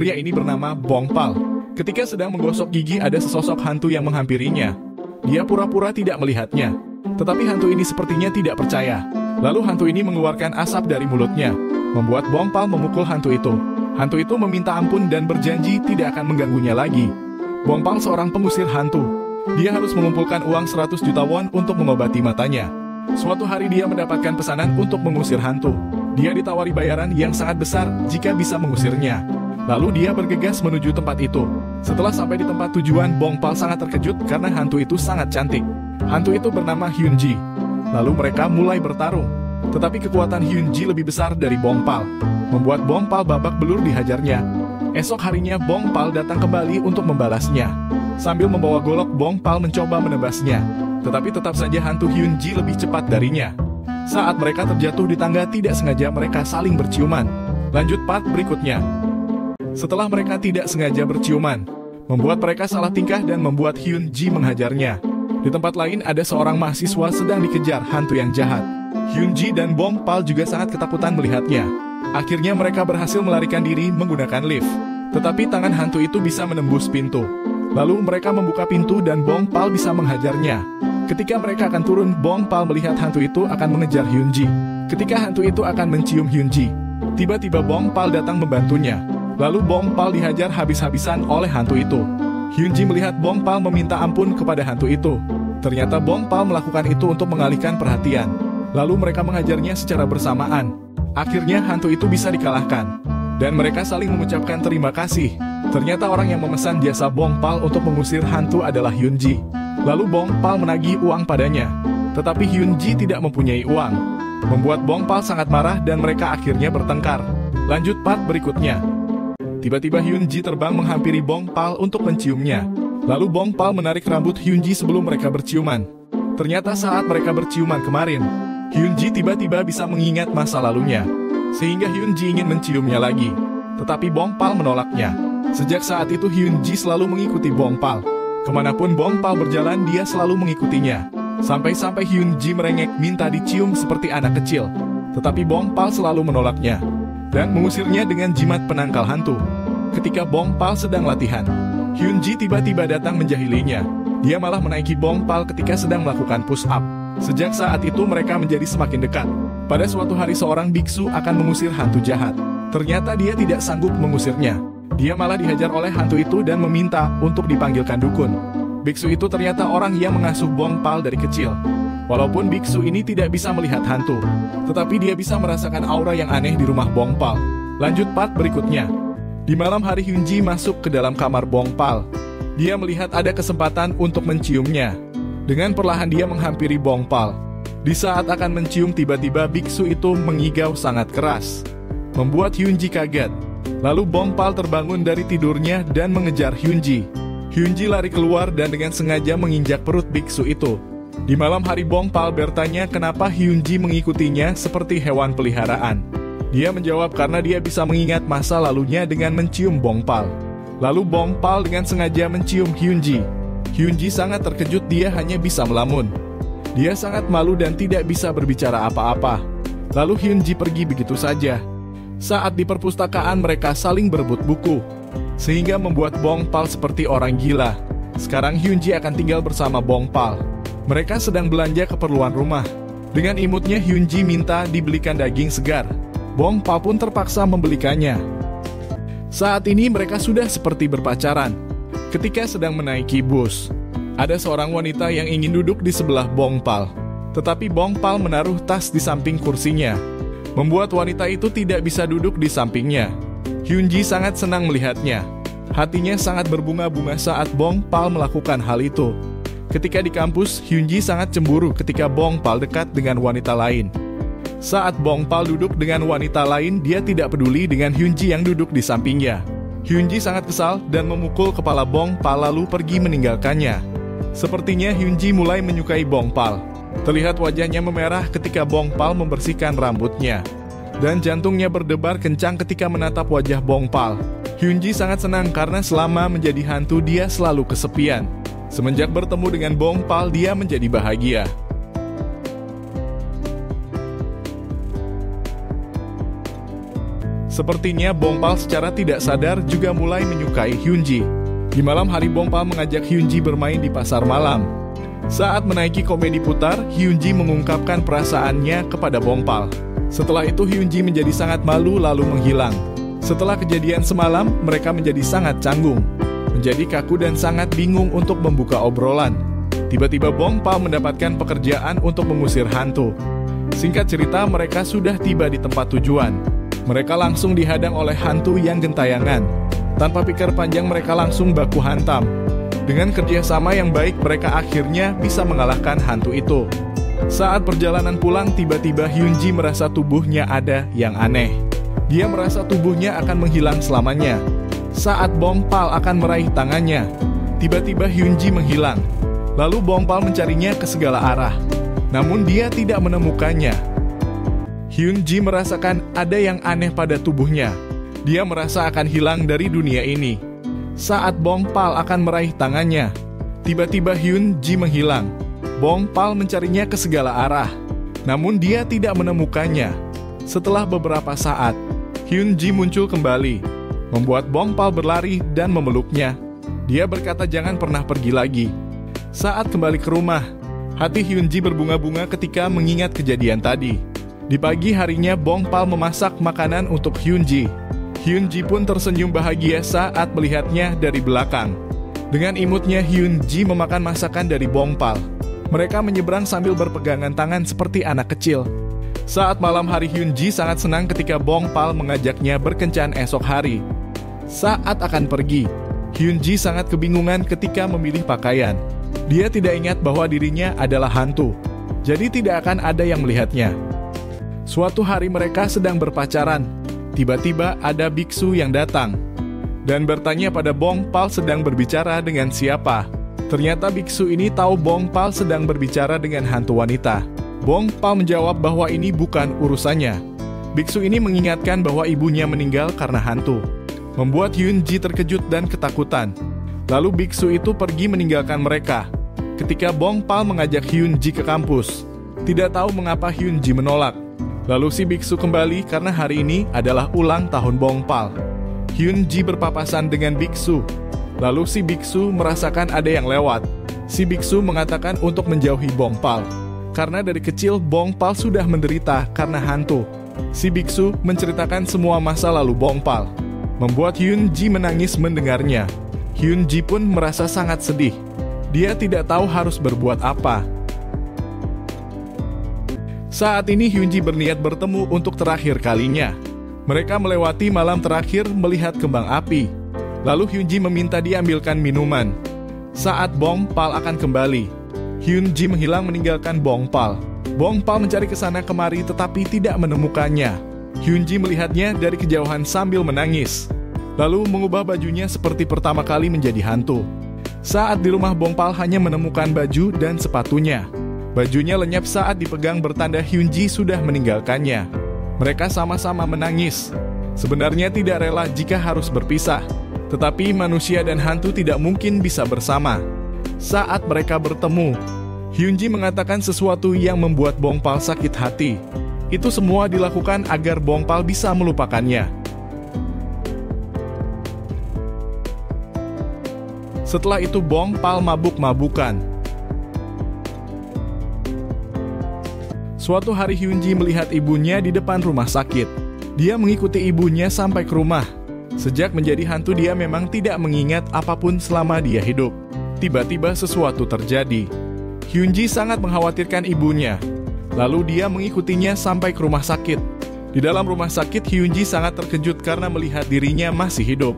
Pria ini bernama Bong Pal. Ketika sedang menggosok gigi, ada sesosok hantu yang menghampirinya. Dia pura-pura tidak melihatnya. Tetapi hantu ini sepertinya tidak percaya. Lalu hantu ini mengeluarkan asap dari mulutnya, membuat Bong Pal memukul hantu itu. Hantu itu meminta ampun dan berjanji tidak akan mengganggunya lagi. Bong Pal seorang pengusir hantu. Dia harus mengumpulkan uang 100 juta won untuk mengobati matanya. Suatu hari dia mendapatkan pesanan untuk mengusir hantu. Dia ditawari bayaran yang sangat besar jika bisa mengusirnya. Lalu dia bergegas menuju tempat itu. Setelah sampai di tempat tujuan, Bong Pal sangat terkejut karena hantu itu sangat cantik. Hantu itu bernama Hyun Ji. Lalu mereka mulai bertarung. Tetapi kekuatan Hyun Ji lebih besar dari Bong Pal, membuat Bong Pal babak belur dihajarnya. Esok harinya Bong Pal datang kembali untuk membalasnya. Sambil membawa golok, Bong Pal mencoba menebasnya. Tetapi tetap saja hantu Hyun Ji lebih cepat darinya. Saat mereka terjatuh di tangga, tidak sengaja mereka saling berciuman. Lanjut part berikutnya. Setelah mereka tidak sengaja berciuman, membuat mereka salah tingkah dan membuat Hyun Ji menghajarnya. Di tempat lain ada seorang mahasiswa sedang dikejar hantu yang jahat. Hyun Ji dan Bong Pal juga sangat ketakutan melihatnya. Akhirnya mereka berhasil melarikan diri menggunakan lift. Tetapi tangan hantu itu bisa menembus pintu. Lalu mereka membuka pintu dan Bong Pal bisa menghajarnya. Ketika mereka akan turun, Bong Pal melihat hantu itu akan mengejar Hyun Ji. Ketika hantu itu akan mencium Hyun Ji, tiba-tiba Bong Pal datang membantunya. Lalu Bong Pal dihajar habis-habisan oleh hantu itu. Hyun Ji melihat Bong Pal meminta ampun kepada hantu itu. Ternyata Bong Pal melakukan itu untuk mengalihkan perhatian. Lalu mereka menghajarnya secara bersamaan. Akhirnya hantu itu bisa dikalahkan. Dan mereka saling mengucapkan terima kasih. Ternyata orang yang memesan jasa Bong Pal untuk mengusir hantu adalah Hyun Ji. Lalu Bong Pal menagih uang padanya. Tetapi Hyun Ji tidak mempunyai uang, membuat Bong Pal sangat marah dan mereka akhirnya bertengkar. Lanjut part berikutnya. Tiba-tiba Hyun Ji terbang menghampiri Bong Pal untuk menciumnya. Lalu Bong Pal menarik rambut Hyun Ji sebelum mereka berciuman. Ternyata saat mereka berciuman kemarin, Hyun Ji tiba-tiba bisa mengingat masa lalunya. Sehingga Hyun Ji ingin menciumnya lagi. Tetapi Bong Pal menolaknya. Sejak saat itu Hyun Ji selalu mengikuti Bong Pal. Kemanapun Bong Pal berjalan, dia selalu mengikutinya. Sampai-sampai Hyun Ji merengek minta dicium seperti anak kecil. Tetapi Bong Pal selalu menolaknya dan mengusirnya dengan jimat penangkal hantu. Ketika Bong Pal sedang latihan, Hyun Ji tiba-tiba datang menjahilinya. Dia malah menaiki Bong Pal ketika sedang melakukan push up. Sejak saat itu mereka menjadi semakin dekat. Pada suatu hari seorang biksu akan mengusir hantu jahat. Ternyata dia tidak sanggup mengusirnya. Dia malah dihajar oleh hantu itu dan meminta untuk dipanggilkan dukun. Biksu itu ternyata orang yang mengasuh Bong Pal dari kecil. Walaupun biksu ini tidak bisa melihat hantu, tetapi dia bisa merasakan aura yang aneh di rumah Bong Pal. Lanjut part berikutnya. Di malam hari Hyun Ji masuk ke dalam kamar Bong Pal. Dia melihat ada kesempatan untuk menciumnya. Dengan perlahan dia menghampiri Bong Pal. Di saat akan mencium, tiba-tiba biksu itu mengigau sangat keras, membuat Hyun Ji kaget. Lalu Bong Pal terbangun dari tidurnya dan mengejar Hyun Ji. Hyun Ji lari keluar dan dengan sengaja menginjak perut biksu itu. Di malam hari Bong Pal bertanya kenapa Hyun Ji mengikutinya seperti hewan peliharaan. Dia menjawab karena dia bisa mengingat masa lalunya dengan mencium Bong Pal. Lalu Bong Pal dengan sengaja mencium Hyun Ji. Hyun Ji sangat terkejut, dia hanya bisa melamun. Dia sangat malu dan tidak bisa berbicara apa-apa. Lalu Hyun Ji pergi begitu saja. Saat di perpustakaan mereka saling berebut buku, sehingga membuat Bong Pal seperti orang gila. Sekarang Hyun Ji akan tinggal bersama Bong Pal. Mereka sedang belanja keperluan rumah. Dengan imutnya Hyun Ji minta dibelikan daging segar. Bong Pal pun terpaksa membelikannya. Saat ini mereka sudah seperti berpacaran. Ketika sedang menaiki bus, ada seorang wanita yang ingin duduk di sebelah Bong Pal. Tetapi Bong Pal menaruh tas di samping kursinya, membuat wanita itu tidak bisa duduk di sampingnya. Hyun Ji sangat senang melihatnya. Hatinya sangat berbunga-bunga saat Bong Pal melakukan hal itu. Ketika di kampus, Hyun Ji sangat cemburu ketika Bong Pal dekat dengan wanita lain. Saat Bong Pal duduk dengan wanita lain, dia tidak peduli dengan Hyun Ji yang duduk di sampingnya. Hyun Ji sangat kesal dan memukul kepala Bong Pal lalu pergi meninggalkannya. Sepertinya Hyun Ji mulai menyukai Bong Pal. Terlihat wajahnya memerah ketika Bong Pal membersihkan rambutnya. Dan jantungnya berdebar kencang ketika menatap wajah Bong Pal. Hyun Ji sangat senang karena selama menjadi hantu dia selalu kesepian. Semenjak bertemu dengan Bong Pal, dia menjadi bahagia. Sepertinya Bongpal secara tidak sadar juga mulai menyukai Hyunji. Di malam hari Bongpal mengajak Hyunji bermain di pasar malam. Saat menaiki komedi putar, Hyunji mengungkapkan perasaannya kepada Bongpal. Setelah itu Hyunji menjadi sangat malu lalu menghilang. Setelah kejadian semalam, mereka menjadi sangat canggung, menjadi kaku dan sangat bingung untuk membuka obrolan. Tiba-tiba Bongpal mendapatkan pekerjaan untuk mengusir hantu. Singkat cerita, mereka sudah tiba di tempat tujuan. Mereka langsung dihadang oleh hantu yang gentayangan. Tanpa pikir panjang mereka langsung baku hantam. Dengan kerjasama yang baik mereka akhirnya bisa mengalahkan hantu itu. Saat perjalanan pulang tiba-tiba Hyunji merasa tubuhnya ada yang aneh. Dia merasa tubuhnya akan menghilang selamanya. Saat Bongpal akan meraih tangannya, tiba-tiba Hyunji menghilang. Lalu Bongpal mencarinya ke segala arah. Namun dia tidak menemukannya. Hyunji merasakan ada yang aneh pada tubuhnya. Dia merasa akan hilang dari dunia ini. Saat Bongpal akan meraih tangannya, tiba-tiba Hyunji menghilang. Bongpal mencarinya ke segala arah. Namun dia tidak menemukannya. Setelah beberapa saat, Hyunji muncul kembali, membuat Bongpal berlari dan memeluknya. Dia berkata jangan pernah pergi lagi. Saat kembali ke rumah, hati Hyunji berbunga-bunga ketika mengingat kejadian tadi. Di pagi harinya Bongpal memasak makanan untuk Hyunji. Hyunji pun tersenyum bahagia saat melihatnya dari belakang. Dengan imutnya Hyunji memakan masakan dari Bongpal. Mereka menyeberang sambil berpegangan tangan seperti anak kecil. Saat malam hari Hyunji sangat senang ketika Bongpal mengajaknya berkencan esok hari. Saat akan pergi, Hyunji sangat kebingungan ketika memilih pakaian. Dia tidak ingat bahwa dirinya adalah hantu, jadi tidak akan ada yang melihatnya. Suatu hari mereka sedang berpacaran. Tiba-tiba ada biksu yang datang dan bertanya pada Bongpal sedang berbicara dengan siapa. Ternyata biksu ini tahu Bongpal sedang berbicara dengan hantu wanita. Bongpal menjawab bahwa ini bukan urusannya. Biksu ini mengingatkan bahwa ibunya meninggal karena hantu, membuat Hyunji terkejut dan ketakutan. Lalu biksu itu pergi meninggalkan mereka. Ketika Bongpal mengajak Hyunji ke kampus, tidak tahu mengapa Hyunji menolak. Lalu si biksu kembali karena hari ini adalah ulang tahun Bongpal. Hyunji berpapasan dengan biksu. Lalu si biksu merasakan ada yang lewat. Si biksu mengatakan untuk menjauhi Bongpal, karena dari kecil Bongpal sudah menderita karena hantu. Si biksu menceritakan semua masa lalu Bongpal, membuat Hyunji menangis mendengarnya. Hyunji pun merasa sangat sedih. Dia tidak tahu harus berbuat apa. Saat ini Hyunji berniat bertemu untuk terakhir kalinya. Mereka melewati malam terakhir melihat kembang api. Lalu Hyunji meminta diambilkan minuman. Saat Bongpal akan kembali, Hyunji menghilang meninggalkan Bongpal. Bongpal mencari ke sana kemari tetapi tidak menemukannya. Hyunji melihatnya dari kejauhan sambil menangis. Lalu mengubah bajunya seperti pertama kali menjadi hantu. Saat di rumah Bongpal hanya menemukan baju dan sepatunya. Bajunya lenyap saat dipegang bertanda Hyunji sudah meninggalkannya. Mereka sama-sama menangis. Sebenarnya tidak rela jika harus berpisah. Tetapi manusia dan hantu tidak mungkin bisa bersama. Saat mereka bertemu, Hyunji mengatakan sesuatu yang membuat Bongpal sakit hati. Itu semua dilakukan agar Bongpal bisa melupakannya. Setelah itu Bongpal mabuk-mabukan. Suatu hari Hyunji melihat ibunya di depan rumah sakit. Dia mengikuti ibunya sampai ke rumah. Sejak menjadi hantu dia memang tidak mengingat apapun selama dia hidup. Tiba-tiba sesuatu terjadi. Hyunji sangat mengkhawatirkan ibunya. Lalu dia mengikutinya sampai ke rumah sakit. Di dalam rumah sakit Hyunji sangat terkejut karena melihat dirinya masih hidup.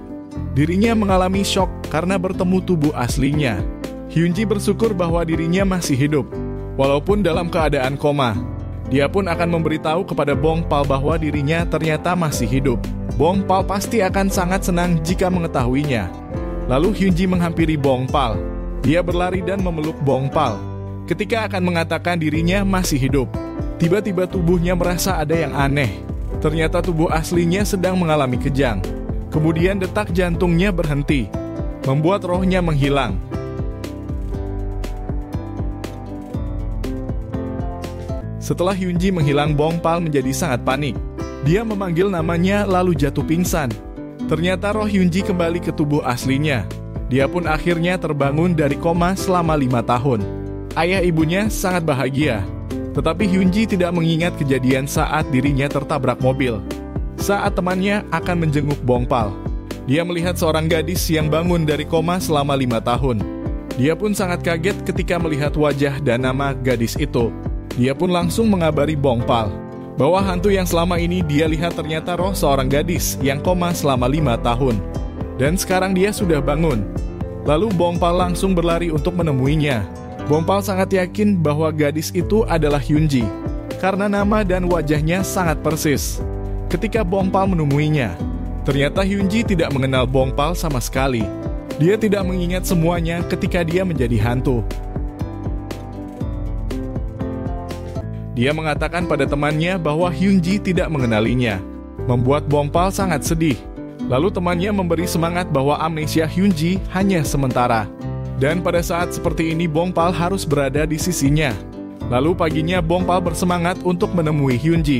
Dirinya mengalami syok karena bertemu tubuh aslinya. Hyunji bersyukur bahwa dirinya masih hidup, walaupun dalam keadaan koma. Dia pun akan memberitahu kepada Bongpal bahwa dirinya ternyata masih hidup. Bongpal pasti akan sangat senang jika mengetahuinya. Lalu Hyunji menghampiri Bongpal. Dia berlari dan memeluk Bongpal. Ketika akan mengatakan dirinya masih hidup, tiba-tiba tubuhnya merasa ada yang aneh. Ternyata tubuh aslinya sedang mengalami kejang. Kemudian detak jantungnya berhenti, membuat rohnya menghilang. Setelah Hyunji menghilang, Bongpal menjadi sangat panik. Dia memanggil namanya lalu jatuh pingsan. Ternyata roh Hyunji kembali ke tubuh aslinya. Dia pun akhirnya terbangun dari koma selama 5 tahun. Ayah ibunya sangat bahagia. Tetapi Hyunji tidak mengingat kejadian saat dirinya tertabrak mobil. Saat temannya akan menjenguk Bongpal, dia melihat seorang gadis yang bangun dari koma selama 5 tahun. Dia pun sangat kaget ketika melihat wajah dan nama gadis itu. Dia pun langsung mengabari Bongpal bahwa hantu yang selama ini dia lihat ternyata roh seorang gadis yang koma selama 5 tahun. Dan sekarang dia sudah bangun. Lalu Bongpal langsung berlari untuk menemuinya. Bongpal sangat yakin bahwa gadis itu adalah Hyunji, karena nama dan wajahnya sangat persis. Ketika Bongpal menemuinya, ternyata Hyunji tidak mengenal Bongpal sama sekali. Dia tidak mengingat semuanya ketika dia menjadi hantu. Dia mengatakan pada temannya bahwa Hyunji tidak mengenalinya, membuat Bongpal sangat sedih. Lalu temannya memberi semangat bahwa amnesia Hyunji hanya sementara. Dan pada saat seperti ini Bongpal harus berada di sisinya. Lalu paginya Bongpal bersemangat untuk menemui Hyunji.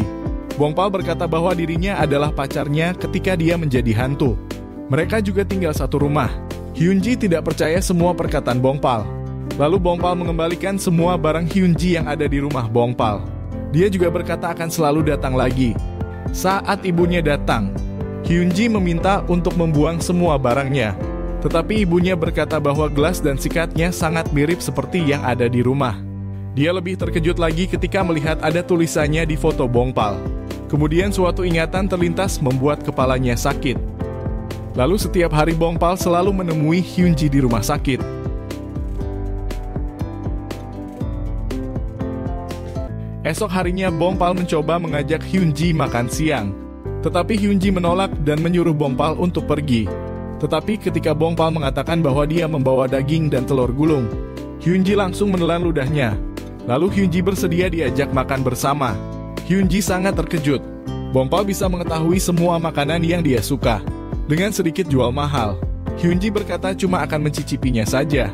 Bongpal berkata bahwa dirinya adalah pacarnya ketika dia menjadi hantu. Mereka juga tinggal satu rumah. Hyunji tidak percaya semua perkataan Bongpal. Lalu Bongpal mengembalikan semua barang Hyunji yang ada di rumah Bongpal. Dia juga berkata akan selalu datang lagi. Saat ibunya datang, Hyunji meminta untuk membuang semua barangnya. Tetapi ibunya berkata bahwa gelas dan sikatnya sangat mirip seperti yang ada di rumah. Dia lebih terkejut lagi ketika melihat ada tulisannya di foto Bongpal. Kemudian suatu ingatan terlintas membuat kepalanya sakit. Lalu setiap hari Bongpal selalu menemui Hyunji di rumah sakit. Esok harinya Bongpal mencoba mengajak Hyunji makan siang. Tetapi Hyunji menolak dan menyuruh Bongpal untuk pergi. Tetapi ketika Bongpal mengatakan bahwa dia membawa daging dan telur gulung, Hyunji langsung menelan ludahnya. Lalu Hyunji bersedia diajak makan bersama. Hyunji sangat terkejut. Bongpal bisa mengetahui semua makanan yang dia suka, dengan sedikit jual mahal. Hyunji berkata cuma akan mencicipinya saja.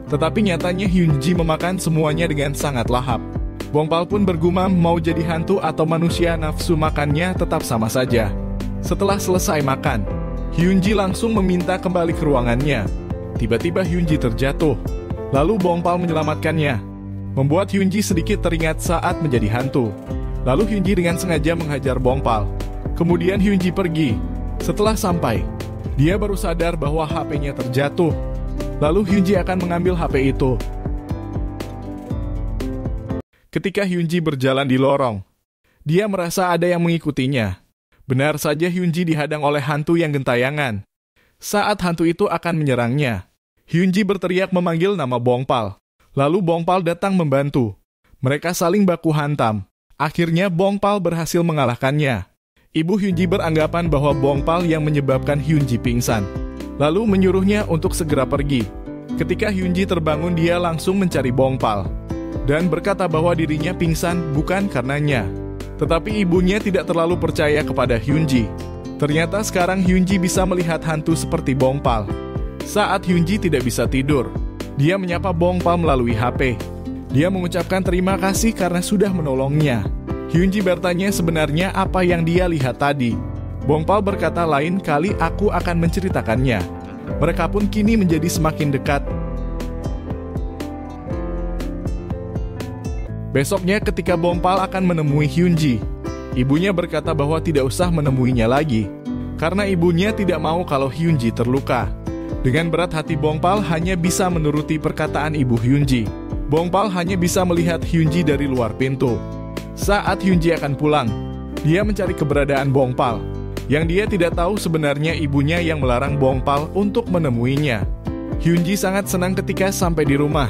Tetapi nyatanya Hyunji memakan semuanya dengan sangat lahap. Bongpal pun bergumam mau jadi hantu atau manusia, nafsu makannya tetap sama saja. Setelah selesai makan, Hyunji langsung meminta kembali ke ruangannya. Tiba-tiba Hyunji terjatuh. Lalu Bongpal menyelamatkannya, membuat Hyunji sedikit teringat saat menjadi hantu. Lalu Hyunji dengan sengaja menghajar Bongpal. Kemudian Hyunji pergi. Setelah sampai, dia baru sadar bahwa HP-nya terjatuh. Lalu Hyunji akan mengambil HP itu. Ketika Hyunji berjalan di lorong, dia merasa ada yang mengikutinya. Benar saja Hyunji dihadang oleh hantu yang gentayangan. Saat hantu itu akan menyerangnya, Hyunji berteriak memanggil nama Bongpal. Lalu Bongpal datang membantu. Mereka saling baku hantam. Akhirnya Bongpal berhasil mengalahkannya. Ibu Hyunji beranggapan bahwa Bongpal yang menyebabkan Hyunji pingsan, lalu menyuruhnya untuk segera pergi. Ketika Hyunji terbangun, dia langsung mencari Bongpal dan berkata bahwa dirinya pingsan bukan karenanya. Tetapi ibunya tidak terlalu percaya kepada Hyunji. Ternyata sekarang Hyunji bisa melihat hantu seperti Bongpal. Saat Hyunji tidak bisa tidur, dia menyapa Bongpal melalui HP. Dia mengucapkan terima kasih karena sudah menolongnya. Hyunji bertanya sebenarnya apa yang dia lihat tadi. Bongpal berkata lain kali aku akan menceritakannya. Mereka pun kini menjadi semakin dekat. Besoknya ketika Bongpal akan menemui Hyunji, ibunya berkata bahwa tidak usah menemuinya lagi, karena ibunya tidak mau kalau Hyunji terluka. Dengan berat hati Bongpal hanya bisa menuruti perkataan ibu Hyunji. Bongpal hanya bisa melihat Hyunji dari luar pintu. Saat Hyunji akan pulang, dia mencari keberadaan Bongpal. Yang dia tidak tahu sebenarnya ibunya yang melarang Bongpal untuk menemuinya. Hyunji sangat senang ketika sampai di rumah.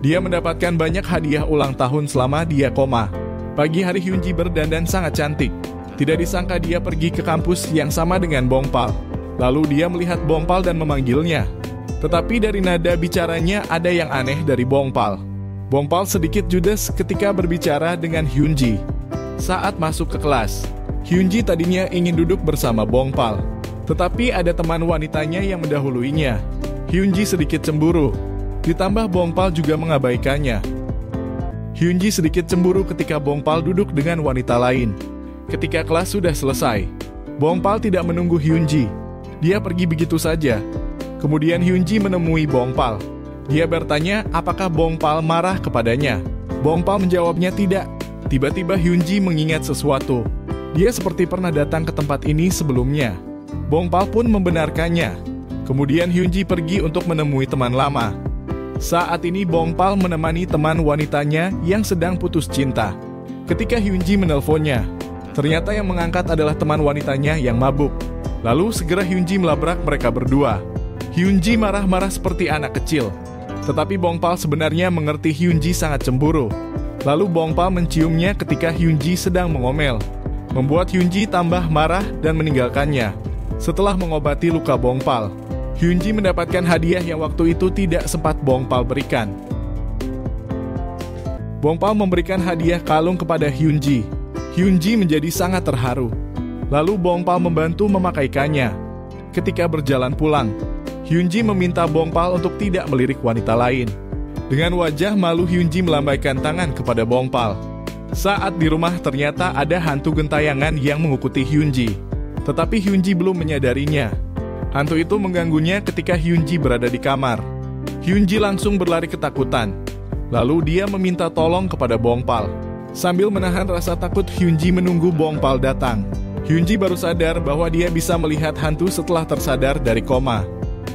Dia mendapatkan banyak hadiah ulang tahun selama dia koma. Pagi hari Hyunji berdandan sangat cantik. Tidak disangka dia pergi ke kampus yang sama dengan Bongpal. Lalu dia melihat Bongpal dan memanggilnya. Tetapi dari nada bicaranya ada yang aneh dari Bongpal. Bongpal sedikit judes ketika berbicara dengan Hyunji. Saat masuk ke kelas, Hyunji tadinya ingin duduk bersama Bongpal. Tetapi ada teman wanitanya yang mendahuluinya. Hyunji sedikit cemburu. Ditambah Bongpal juga mengabaikannya. Hyunji sedikit cemburu ketika Bongpal duduk dengan wanita lain. Ketika kelas sudah selesai, Bongpal tidak menunggu Hyunji. Dia pergi begitu saja. Kemudian Hyunji menemui Bongpal. Dia bertanya apakah Bongpal marah kepadanya. Bongpal menjawabnya tidak. Tiba-tiba Hyunji mengingat sesuatu. Dia seperti pernah datang ke tempat ini sebelumnya. Bongpal pun membenarkannya. Kemudian Hyunji pergi untuk menemui teman lama. Saat ini Bongpal menemani teman wanitanya yang sedang putus cinta. Ketika Hyunji menelponnya, ternyata yang mengangkat adalah teman wanitanya yang mabuk. Lalu segera Hyunji melabrak mereka berdua. Hyunji marah-marah seperti anak kecil. Tetapi Bongpal sebenarnya mengerti Hyunji sangat cemburu. Lalu Bongpal menciumnya ketika Hyunji sedang mengomel, membuat Hyunji tambah marah dan meninggalkannya. Setelah mengobati luka Bongpal, Hyunji mendapatkan hadiah yang waktu itu tidak sempat Bongpal berikan. Bongpal memberikan hadiah kalung kepada Hyunji. Hyunji menjadi sangat terharu. Lalu Bongpal membantu memakaikannya. Ketika berjalan pulang, Hyunji meminta Bongpal untuk tidak melirik wanita lain. Dengan wajah malu Hyunji melambaikan tangan kepada Bongpal. Saat di rumah ternyata ada hantu gentayangan yang mengikuti Hyunji. Tetapi Hyunji belum menyadarinya. Hantu itu mengganggunya ketika Hyunji berada di kamar. Hyunji langsung berlari ketakutan. Lalu dia meminta tolong kepada Bongpal. Sambil menahan rasa takut, Hyunji menunggu Bongpal datang. Hyunji baru sadar bahwa dia bisa melihat hantu setelah tersadar dari koma.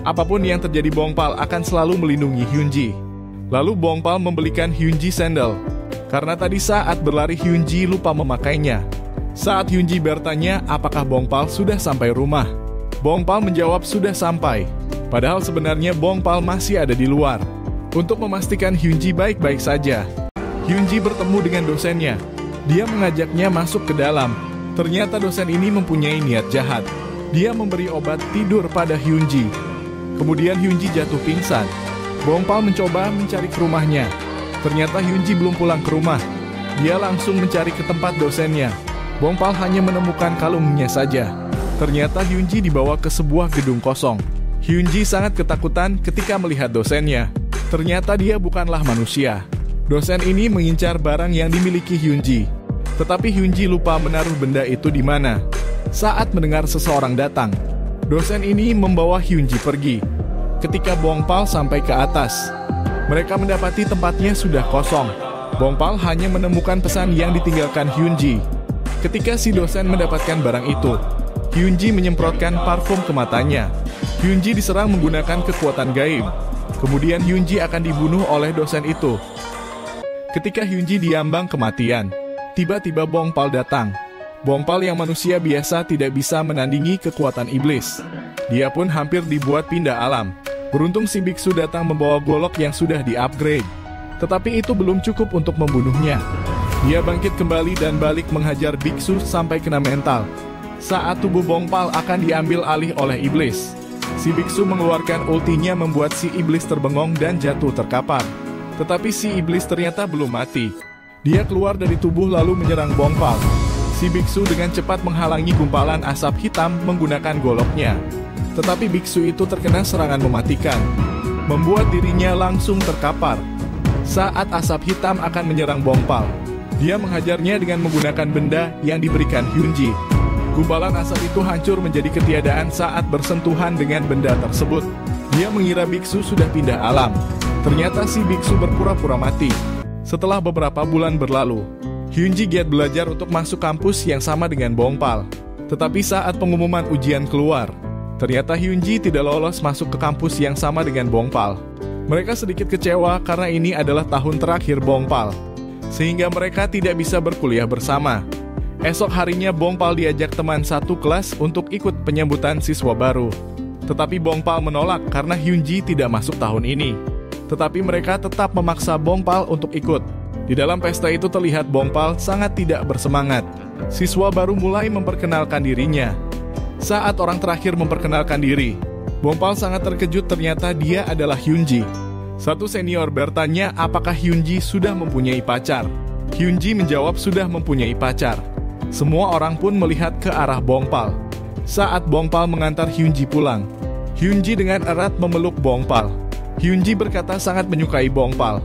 Apapun yang terjadi, Bongpal akan selalu melindungi Hyunji. Lalu Bongpal membelikan Hyunji sandal. Karena tadi saat berlari Hyunji lupa memakainya. Saat Hyunji bertanya apakah Bongpal sudah sampai rumah, Bongpal menjawab sudah sampai. Padahal sebenarnya Bongpal masih ada di luar. Untuk memastikan Hyunji baik-baik saja, Hyunji bertemu dengan dosennya. Dia mengajaknya masuk ke dalam. Ternyata dosen ini mempunyai niat jahat. Dia memberi obat tidur pada Hyunji. Kemudian Hyunji jatuh pingsan. Bongpal mencoba mencari ke rumahnya. Ternyata Hyunji belum pulang ke rumah. Dia langsung mencari ke tempat dosennya. Bongpal hanya menemukan kalungnya saja. Ternyata Hyunji dibawa ke sebuah gedung kosong. Hyunji sangat ketakutan ketika melihat dosennya. Ternyata dia bukanlah manusia. Dosen ini mengincar barang yang dimiliki Hyunji. Tetapi Hyunji lupa menaruh benda itu di mana. Saat mendengar seseorang datang, dosen ini membawa Hyunji pergi. Ketika Bongpal sampai ke atas, mereka mendapati tempatnya sudah kosong. Bongpal hanya menemukan pesan yang ditinggalkan Hyunji. Ketika si dosen mendapatkan barang itu, Hyunji menyemprotkan parfum ke matanya. Hyunji diserang menggunakan kekuatan gaib. Kemudian Hyunji akan dibunuh oleh dosen itu. Ketika Hyunji diambang kematian, tiba-tiba Bongpal datang. Bongpal yang manusia biasa tidak bisa menandingi kekuatan iblis. Dia pun hampir dibuat pindah alam. Beruntung si biksu datang membawa golok yang sudah di-upgrade. Tetapi itu belum cukup untuk membunuhnya. Dia bangkit kembali dan balik menghajar biksu sampai kena mental. Saat tubuh Bongpal akan diambil alih oleh iblis, si biksu mengeluarkan ultinya membuat si iblis terbengong dan jatuh terkapar. Tetapi si iblis ternyata belum mati. Dia keluar dari tubuh lalu menyerang Bongpal. Si biksu dengan cepat menghalangi gumpalan asap hitam menggunakan goloknya. Tetapi biksu itu terkena serangan mematikan, membuat dirinya langsung terkapar. Saat asap hitam akan menyerang Bongpal, dia menghajarnya dengan menggunakan benda yang diberikan Hyunji. Gumpalan asap itu hancur menjadi ketiadaan saat bersentuhan dengan benda tersebut. Dia mengira biksu sudah pindah alam. Ternyata si biksu berpura-pura mati. Setelah beberapa bulan berlalu, Hyunji giat belajar untuk masuk kampus yang sama dengan Bongpal. Tetapi saat pengumuman ujian keluar, ternyata Hyunji tidak lolos masuk ke kampus yang sama dengan Bongpal. Mereka sedikit kecewa karena ini adalah tahun terakhir Bongpal, sehingga mereka tidak bisa berkuliah bersama. Esok harinya Bongpal diajak teman satu kelas untuk ikut penyambutan siswa baru. Tetapi Bongpal menolak karena Hyunji tidak masuk tahun ini. Tetapi mereka tetap memaksa Bongpal untuk ikut. Di dalam pesta itu terlihat Bongpal sangat tidak bersemangat. Siswa baru mulai memperkenalkan dirinya. Saat orang terakhir memperkenalkan diri, Bongpal sangat terkejut ternyata dia adalah Hyunji. Satu senior bertanya apakah Hyunji sudah mempunyai pacar. Hyunji menjawab sudah mempunyai pacar. Semua orang pun melihat ke arah Bongpal. Saat Bongpal mengantar Hyunji pulang, Hyunji dengan erat memeluk Bongpal. Hyunji berkata sangat menyukai Bongpal.